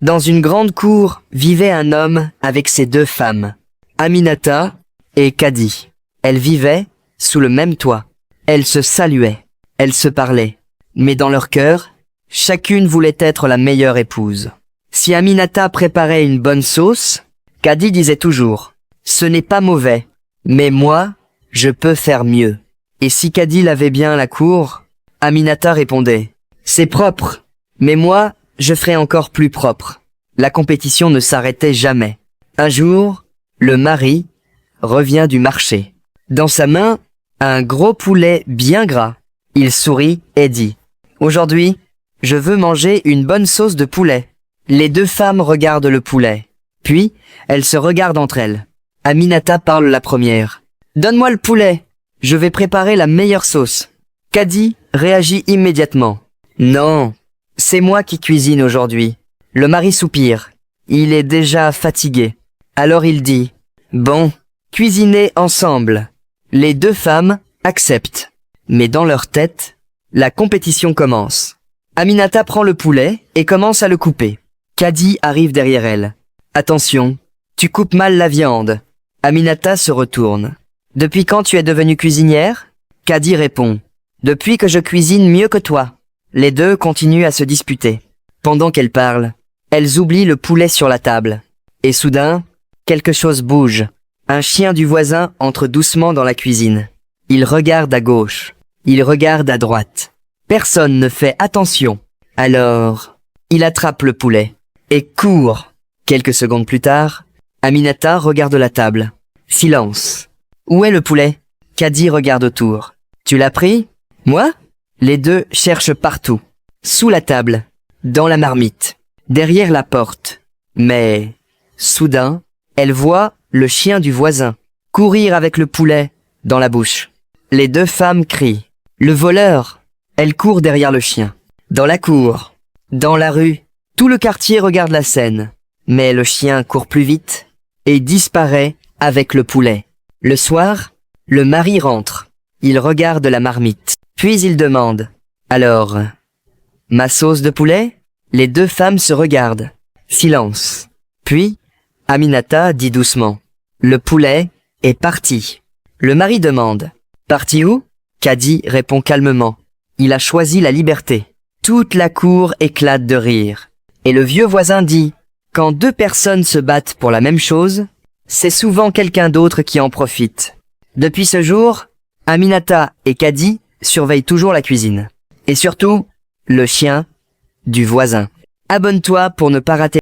Dans une grande cour vivait un homme avec ses deux femmes, Aminata et Kadi. Elles vivaient sous le même toit. Elles se saluaient, elles se parlaient, mais dans leur cœur, chacune voulait être la meilleure épouse. Si Aminata préparait une bonne sauce, Kadi disait toujours « Ce n'est pas mauvais, mais moi, je peux faire mieux ». Et si Kadi lavait bien la cour, Aminata répondait « C'est propre, mais moi, je ferai encore plus propre ». La compétition ne s'arrêtait jamais. Un jour, le mari revient du marché. Dans sa main, un gros poulet bien gras. Il sourit et dit « Aujourd'hui, je veux manger une bonne sauce de poulet ». Les deux femmes regardent le poulet. Puis, elles se regardent entre elles. Aminata parle la première. « Donne-moi le poulet, je vais préparer la meilleure sauce ». Kadi réagit immédiatement. « Non, c'est moi qui cuisine aujourd'hui ». Le mari soupire. Il est déjà fatigué. Alors il dit « Bon, cuisinez ensemble ». Les deux femmes acceptent. Mais dans leur tête, la compétition commence. Aminata prend le poulet et commence à le couper. Kadi arrive derrière elle. « Attention, tu coupes mal la viande ». Aminata se retourne. « Depuis quand tu es devenue cuisinière ?» Kadi répond. « Depuis que je cuisine mieux que toi ». Les deux continuent à se disputer. Pendant qu'elles parlent, elles oublient le poulet sur la table. Et soudain, quelque chose bouge. Un chien du voisin entre doucement dans la cuisine. Il regarde à gauche. Il regarde à droite. Personne ne fait attention. Alors, il attrape le poulet et court. Quelques secondes plus tard, Aminata regarde la table. Silence. Où est le poulet? Kadi regarde autour. Tu l'as pris? Moi? Les deux cherchent partout. Sous la table, dans la marmite, derrière la porte. Mais, soudain, elle voit le chien du voisin courir avec le poulet dans la bouche. Les deux femmes crient « Le voleur !» Elle court derrière le chien. Dans la cour, dans la rue, tout le quartier regarde la scène. Mais le chien court plus vite et disparaît avec le poulet. Le soir, le mari rentre. Il regarde la marmite. Puis il demande « Alors, ma sauce de poulet ?» Les deux femmes se regardent. Silence. Puis, Aminata dit doucement « Le poulet est parti ». Le mari demande « Parti où ?» Kadi répond calmement « Il a choisi la liberté ». Toute la cour éclate de rire. Et le vieux voisin dit « Quand deux personnes se battent pour la même chose, c'est souvent quelqu'un d'autre qui en profite ». Depuis ce jour, Aminata et Kadi surveillent toujours la cuisine. Et surtout, le chien du voisin. Abonne-toi pour ne pas rater